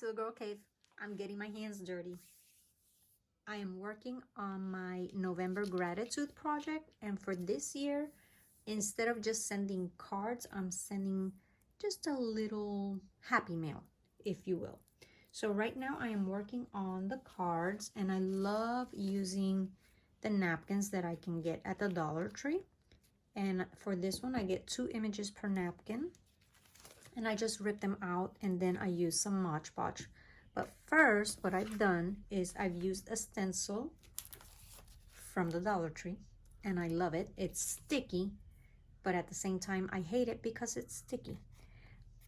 to the Girl Cave. I'm getting my hands dirty. I am working on my November gratitude project, and for this year, instead of just sending cards, I'm sending just a little happy mail, if you will. So right now I am working on the cards, and I love using the napkins that I can get at the Dollar Tree. And for this one, I get 2 images per napkin. And I just rip them out, and then I use some Mod Podge. But first, what I've done is I've used a stencil from the Dollar Tree, and I love it. It's sticky, but at the same time, I hate it because it's sticky.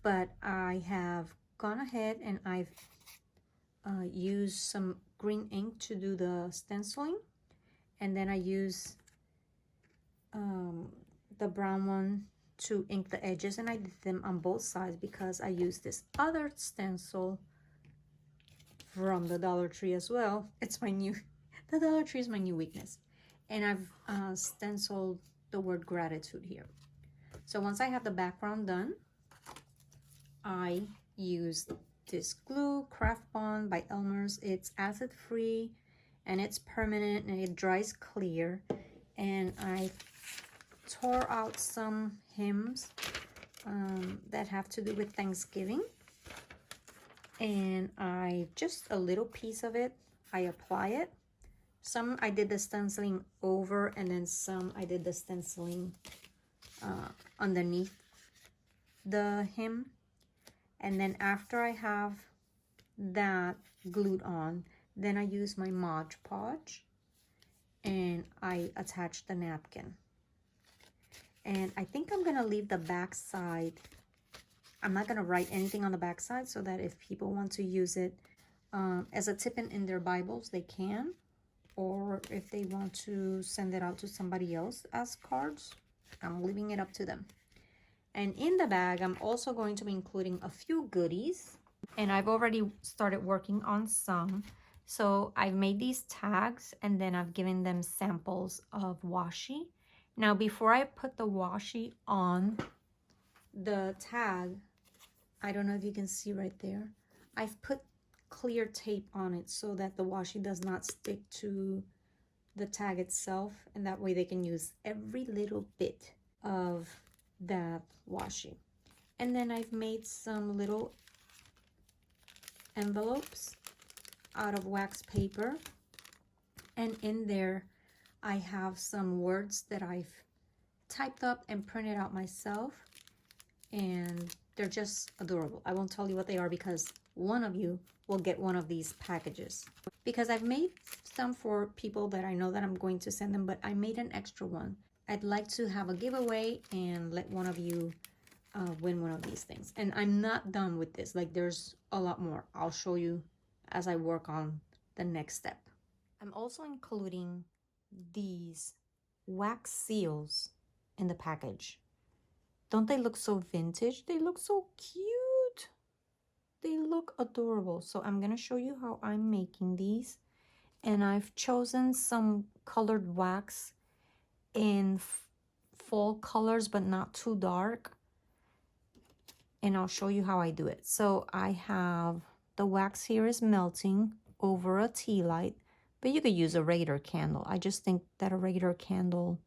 But I have gone ahead and I've used some green ink to do the stenciling, and then I use the brown one to ink the edges, and I did them on both sides because I used this other stencil from the Dollar Tree as well. It's my new, the Dollar Tree is my new weakness. And I've stenciled the word gratitude here. So once I have the background done, I use this glue, Craft Bond by Elmer's. It's acid free and it's permanent and it dries clear. And I tore out some hymns that have to do with Thanksgiving, and I just a little piece of it, I apply it. Some I did the stenciling over, and then some I did the stenciling underneath the hymn. And then after I have that glued on, then I use my Mod Podge and I attach the napkin. And I think I'm gonna leave the back side. I'm not gonna write anything on the back side, so that if people want to use it as a tip in their Bibles, they can. Or if they want to send it out to somebody else as cards, I'm leaving it up to them. And in the bag, I'm also going to be including a few goodies. And I've already started working on some. So I've made these tags, and then I've given them samples of washi. Now, before I put the washi on the tag, I don't know if you can see right there, I've put clear tape on it so that the washi does not stick to the tag itself, and that way they can use every little bit of that washi. And then I've made some little envelopes out of wax paper, and in there I have some words that I've typed up and printed out myself, and they're just adorable. I won't tell you what they are because one of you will get one of these packages. Because I've made some for people that I know that I'm going to send them, but I made an extra one. I'd like to have a giveaway and let one of you win one of these things. And I'm not done with this. Like, there's a lot more. I'll show you as I work on the next step. I'm also including these wax seals in the package. Don't they look so vintage? They look so cute. They look adorable. So I'm gonna show you how I'm making these. And I've chosen some colored wax in fall colors, but not too dark. And I'll show you how I do it. So I have the wax here is melting over a tea light, but you could use a regular candle. I just think that a regular candle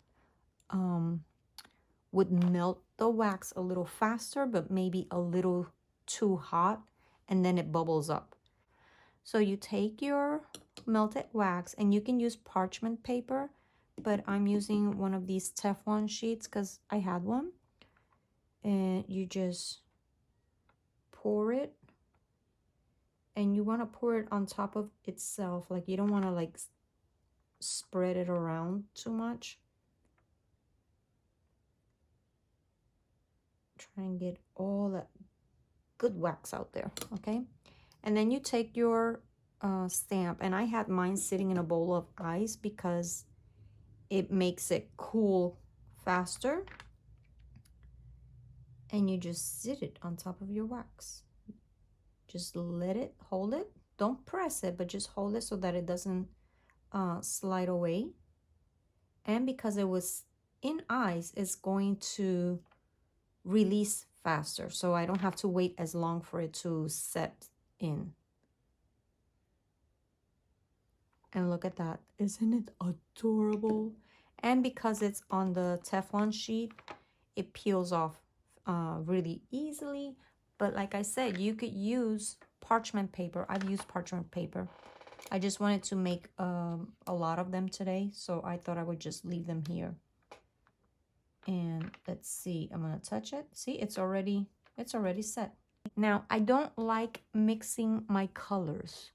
would melt the wax a little faster, but maybe a little too hot, and then it bubbles up. So you take your melted wax, and you can use parchment paper, but I'm using one of these Teflon sheets because I had one. And you just pour it, and you want to pour it on top of itself. Like, you don't want to like spread it around too much. Try and get all that good wax out there, okay? And then you take your stamp, and I had mine sitting in a bowl of ice because it makes it cool faster. And you just sit it on top of your wax. Just let it, hold it. Don't press it, but just hold it so that it doesn't slide away. And because it was in ice, it's going to release faster. So I don't have to wait as long for it to set in. And look at that. Isn't it adorable? And because it's on the Teflon sheet, it peels off really easily. But like I said, you could use parchment paper. I've used parchment paper. I just wanted to make a lot of them today, so I thought I would just leave them here. And let's see, I'm gonna touch it. See, it's already set. Now, I don't like mixing my colors.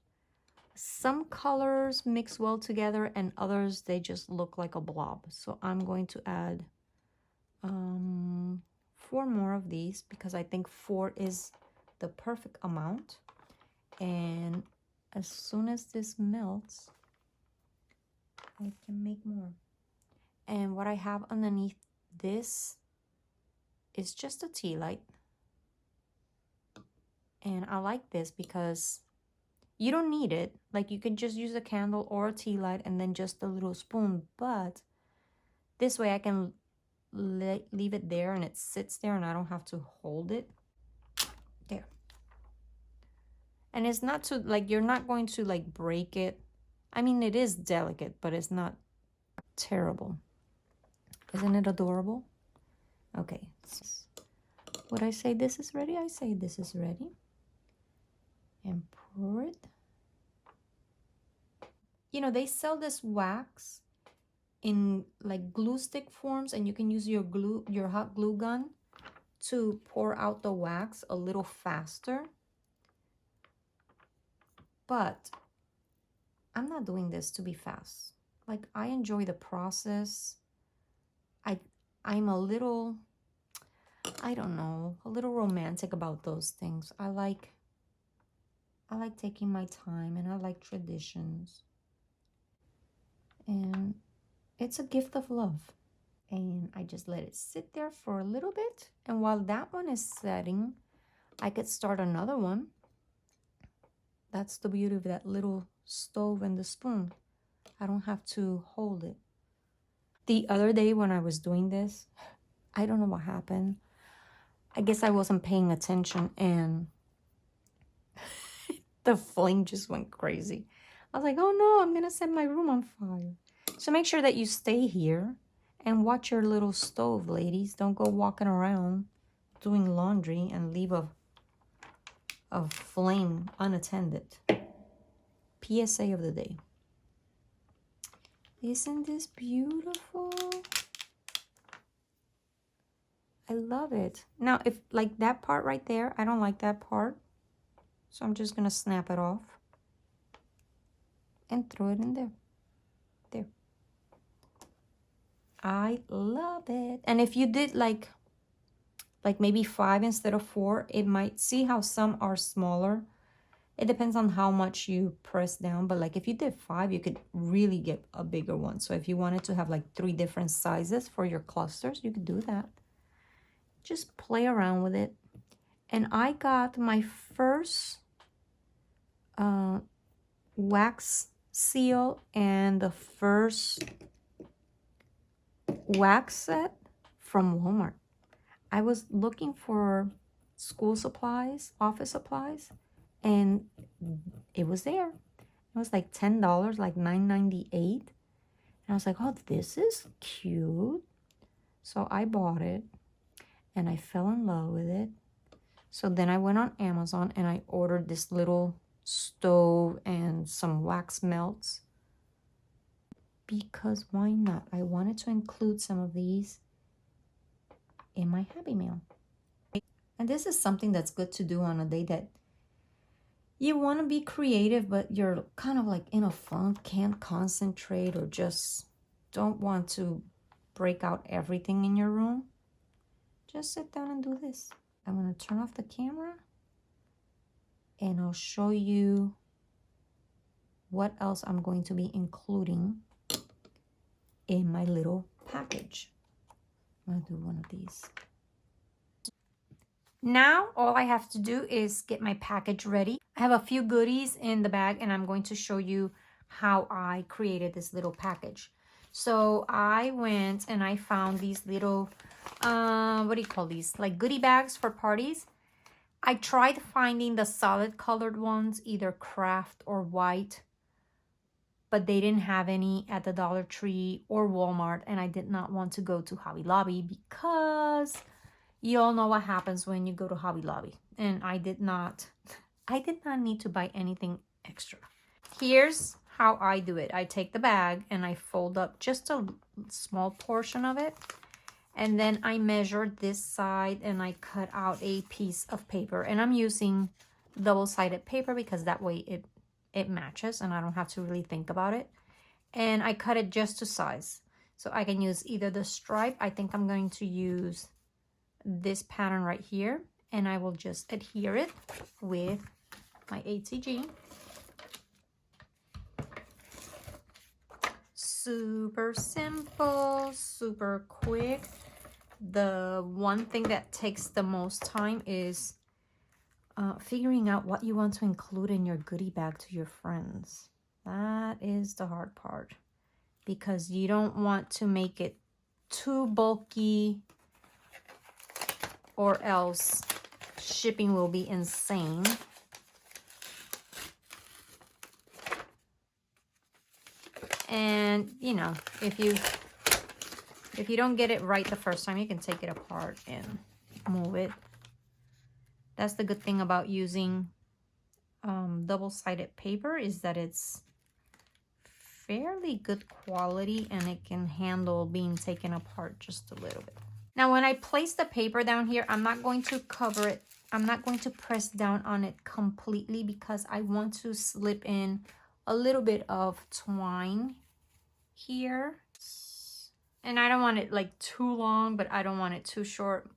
Some colors mix well together and others, they just look like a blob. So I'm going to add 4 more of these because I think 4 is the perfect amount. And as soon as this melts, I can make more. And what I have underneath this is just a tea light. And I like this because you don't need it. Like, you could just use a candle or a tea light and then just a little spoon. But this way I can leave it there and it sits there and I don't have to hold it. There. And it's not to, like, you're not going to, like, break it. I mean, it is delicate, but it's not terrible. Isn't it adorable? Okay. Would I say this is ready? I say this is ready. And pour it. You know, they sell this wax in like glue stick forms, and you can use your hot glue gun to pour out the wax a little faster. But I'm not doing this to be fast. Like, I enjoy the process. I'm a little, I don't know, a little romantic about those things. I like taking my time, and I like traditions. And it's a gift of love. And I just let it sit there for a little bit. And while that one is setting, I could start another one. That's the beauty of that little stove and the spoon. I don't have to hold it. The other day when I was doing this, I don't know what happened. I guess I wasn't paying attention and the flame just went crazy. I was like, oh no, I'm gonna set my room on fire. So make sure that you stay here and watch your little stove, ladies. Don't go walking around doing laundry and leave a flame unattended. PSA of the day. Isn't this beautiful? I love it. Now, if like that part right there, I don't like that part. So I'm just gonna snap it off and throw it in there. There. I love it. And if you did like maybe 5 instead of 4, it might, see how some are smaller. It depends on how much you press down, but like if you did 5, you could really get a bigger one. So if you wanted to have like 3 different sizes for your clusters, you could do that. Just play around with it. And I got my first wax seal and the first wax set from Walmart. I was looking for school supplies, office supplies, and it was there. It was like $10, like $9.98. And I was like, oh, this is cute. So I bought it and I fell in love with it. So then I went on Amazon and I ordered this little stove and some wax melts. Because why not? I wanted to include some of these in my Happy Meal. And this is something that's good to do on a day that you want to be creative, but you're kind of like in a funk, can't concentrate, or just don't want to break out everything in your room. Just sit down and do this. I'm going to turn off the camera and I'll show you what else I'm going to be including in my little package. I'm going to do one of these. Now, all I have to do is get my package ready. I have a few goodies in the bag and I'm going to show you how I created this little package. So I went and I found these little, what do you call these? Like goodie bags for parties. I tried finding the solid colored ones, either craft or white, but they didn't have any at the Dollar Tree or Walmart, and I did not want to go to Hobby Lobby because you all know what happens when you go to Hobby Lobby, and I did not need to buy anything extra. Here's how I do it. I take the bag and I fold up just a small portion of it, and then I measure this side and I cut out a piece of paper, and I'm using double-sided paper because that way it matches and I don't have to really think about it. And I cut it just to size, so I can use either the stripe. I think I'm going to use this pattern right here, and I will just adhere it with my ATG. Super simple, super quick. The one thing that takes the most time is figuring out what you want to include in your goodie bag to your friends. That is the hard part, because you don't want to make it too bulky or else shipping will be insane. And you know, if you don't get it right the first time, you can take it apart and move it. That's the good thing about using double-sided paper, is that it's fairly good quality and it can handle being taken apart just a little bit. Now, when I place the paper down here, I'm not going to cover it. I'm not going to press down on it completely because I want to slip in a little bit of twine here. And I don't want it like too long, but I don't want it too short.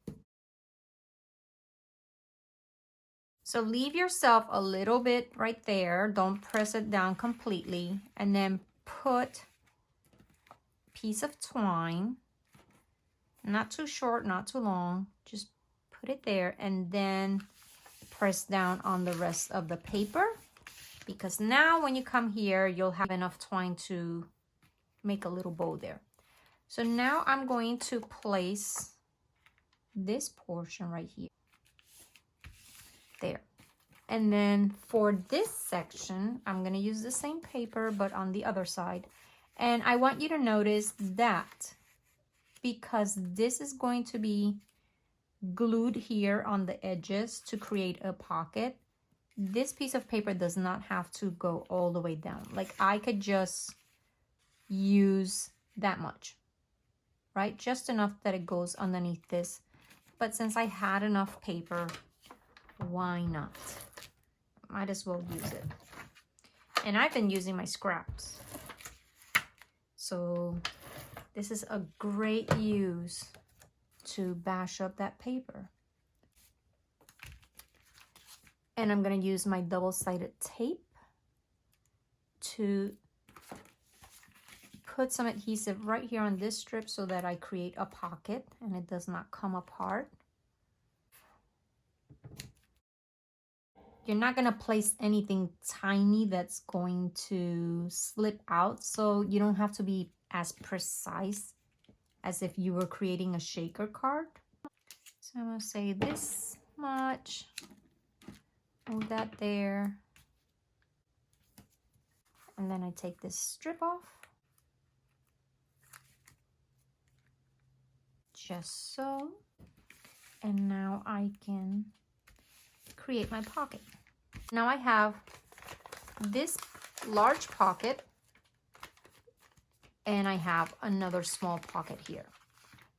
So leave yourself a little bit right there. Don't press it down completely. And then put a piece of twine, not too short, not too long. Just put it there and then press down on the rest of the paper. Because now when you come here, you'll have enough twine to make a little bow there. So now I'm going to place this portion right here. There. And then for this section, I'm going to use the same paper, but on the other side. And I want you to notice that because this is going to be glued here on the edges to create a pocket, this piece of paper does not have to go all the way down. Like, I could just use that much, right? Just enough that it goes underneath this. But since I had enough paper, why not? Might as well use it. And I've been using my scraps. So this is a great use to bash up that paper. And I'm going to use my double-sided tape to put some adhesive right here on this strip so that I create a pocket and it does not come apart. You're not going to place anything tiny that's going to slip out, so you don't have to be as precise as if you were creating a shaker card. So I'm going to say this much. Move that there. And then I take this strip off. Just so. And now I can create my pocket. Now I have this large pocket and I have another small pocket here.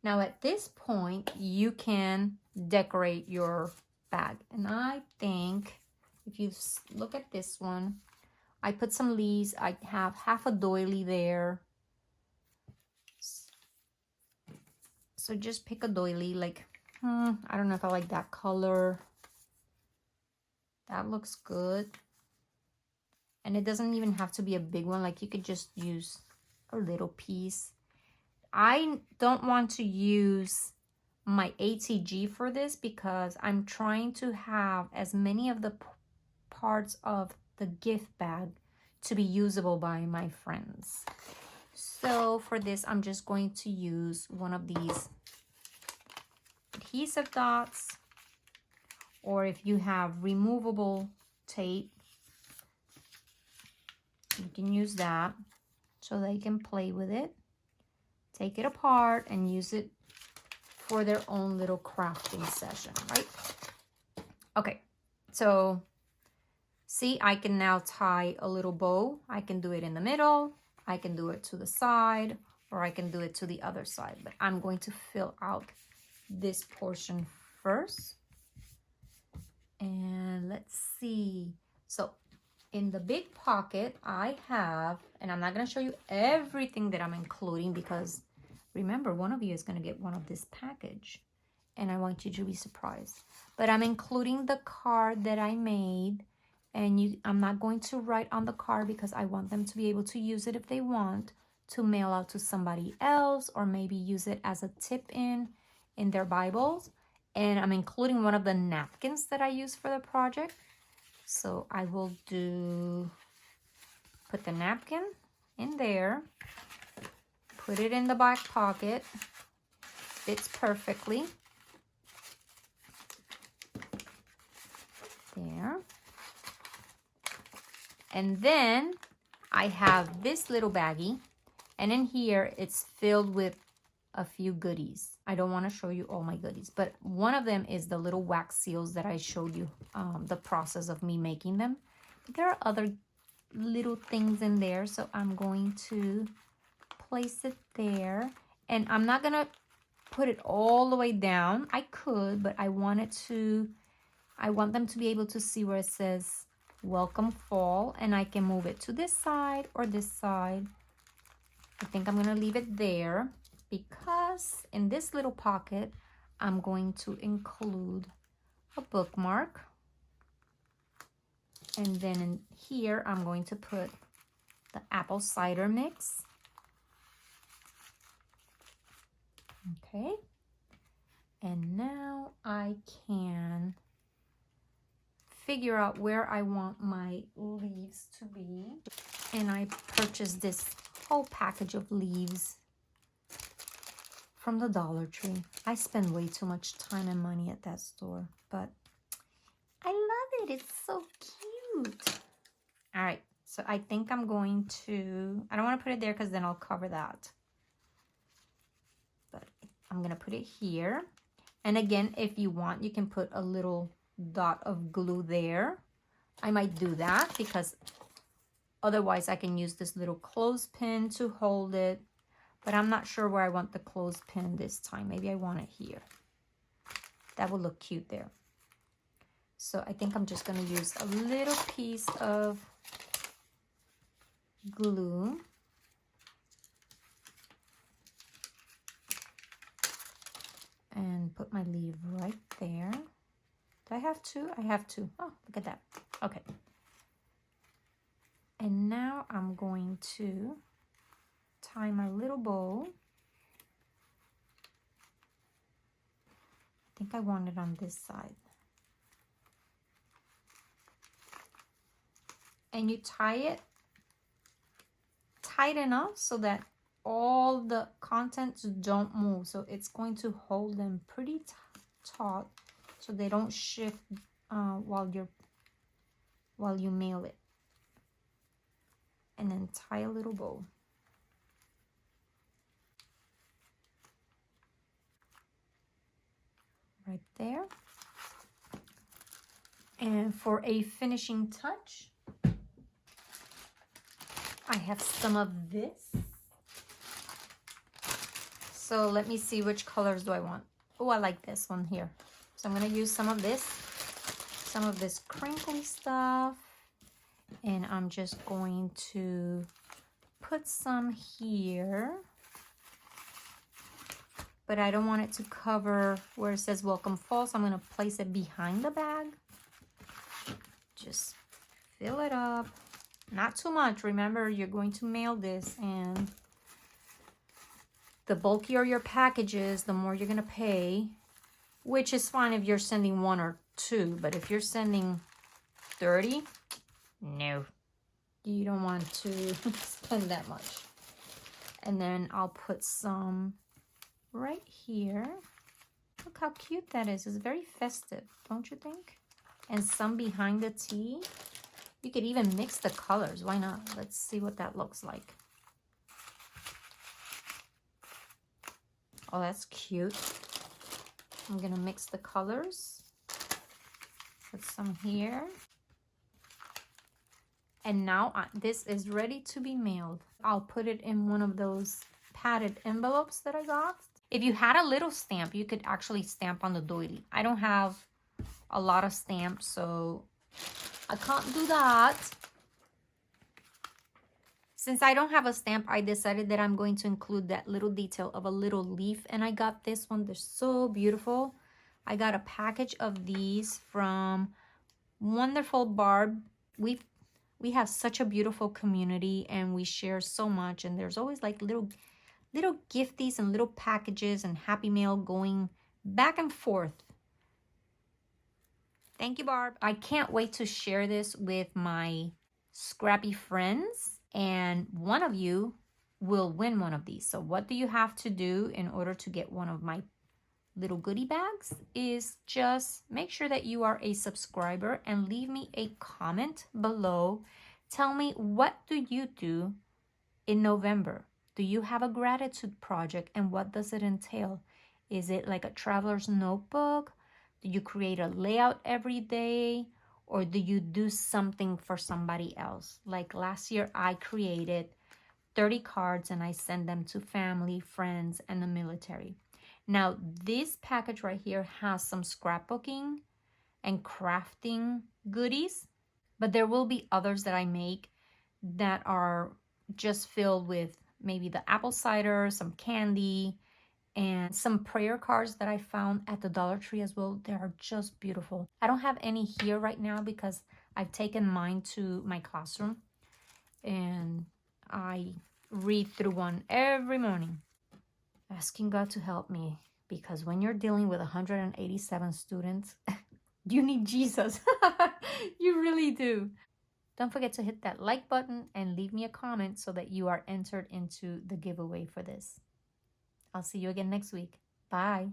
Now at this point, you can decorate your bag. And I think if you look at this one, I put some leaves. I have half a doily there. So just pick a doily, like, I don't know if I like that color. That looks good. And it doesn't even have to be a big one. Like, you could just use a little piece. I don't want to use my ATG for this because I'm trying to have as many of the parts of the gift bag to be usable by my friends. So for this, I'm just going to use one of these adhesive dots, or if you have removable tape, you can use that so they can play with it, take it apart, and use it for their own little crafting session, right? Okay, so see, I can now tie a little bow. I can do it in the middle, I can do it to the side, or I can do it to the other side, but I'm going to fill out this portion first. And let's see. So in the big pocket, I have, and I'm not going to show you everything that I'm including because remember, one of you is going to get one of this package and I want you to be surprised. But I'm including the card that I made, and I'm not going to write on the card because I want them to be able to use it if they want to mail out to somebody else, or maybe use it as a tip in their Bibles. And I'm including one of the napkins that I use for the project. So I will put the napkin in there, put it in the back pocket, fits perfectly. There. And then I have this little baggie, and in here it's filled with a few goodies. I don't want to show you all my goodies, but one of them is the little wax seals that I showed you the process of me making them. But there are other little things in there, so I'm going to place it there. And I'm not gonna put it all the way down. I could, but I want them to be able to see where it says welcome fall, and I can move it to this side or this side. I think I'm gonna leave it there because in this little pocket, I'm going to include a bookmark. And then in here, I'm going to put the apple cider mix. Okay. And now I can figure out where I want my leaves to be. And I purchased this whole package of leaves from the Dollar Tree. I spend way too much time and money at that store, but I love it. It's so cute. All right, so I think I'm going to, I don't want to put it there because then I'll cover that. But I'm going to put it here. And again, if you want, you can put a little dot of glue there. I might do that because otherwise I can use this little clothespin to hold it. But I'm not sure where I want the clothespin this time. Maybe I want it here. That would look cute there. So I think I'm just going to use a little piece of glue. And put my leaf right there. Do I have two? I have two. Oh, look at that. Okay. And now I'm going to tie my little bow. I think I want it on this side. And you tie it tight enough so that all the contents don't move. So it's going to hold them pretty taut so they don't shift while you mail it. And then tie a little bow. Right there. And for a finishing touch, I have some of this. So let me see, which colors do I want? Oh, I like this one here. So I'm going to use some of this crinkly stuff. And I'm just going to put some here. But I don't want it to cover where it says welcome fall, so I'm going to place it behind the bag. Just fill it up. Not too much. Remember, you're going to mail this, and the bulkier your packages, the more you're going to pay, which is fine if you're sending 1 or 2, but if you're sending 30, no, you don't want to spend that much. And then I'll put some right here. Look how cute that is. It's very festive, don't you think? And some behind the tea. You could even mix the colors. Why not? Let's see what that looks like. Oh, that's cute. I'm gonna mix the colors. Put some here. And now this is ready to be mailed. I'll put it in one of those padded envelopes that I got. If you had a little stamp, you could actually stamp on the doily. I don't have a lot of stamps, so I can't do that. Since I don't have a stamp, I decided that I'm going to include that little detail of a little leaf. And I got this one. They're so beautiful. I got a package of these from Wonderful Barb. We have such a beautiful community and we share so much. And there's always like little gifties and little packages and happy mail going back and forth. Thank you, Barb. I can't wait to share this with my scrappy friends, and one of you will win one of these. So what do you have to do in order to get one of my little goodie bags is just make sure that you are a subscriber and leave me a comment below. Tell me, what do you do in November? Do you have a gratitude project, and what does it entail? Is it like a traveler's notebook? Do you create a layout every day? Or do you do something for somebody else? Like last year, I created 30 cards and I send them to family, friends, and the military. Now, this package right here has some scrapbooking and crafting goodies, but there will be others that I make that are just filled with maybe the apple cider, some candy, and some prayer cards that I found at the Dollar Tree as well. They are just beautiful. I don't have any here right now because I've taken mine to my classroom and I read through one every morning, asking God to help me, because when you're dealing with 187 students, you need Jesus. You really do. Don't forget to hit that like button and leave me a comment so that you are entered into the giveaway for this. I'll see you again next week. Bye.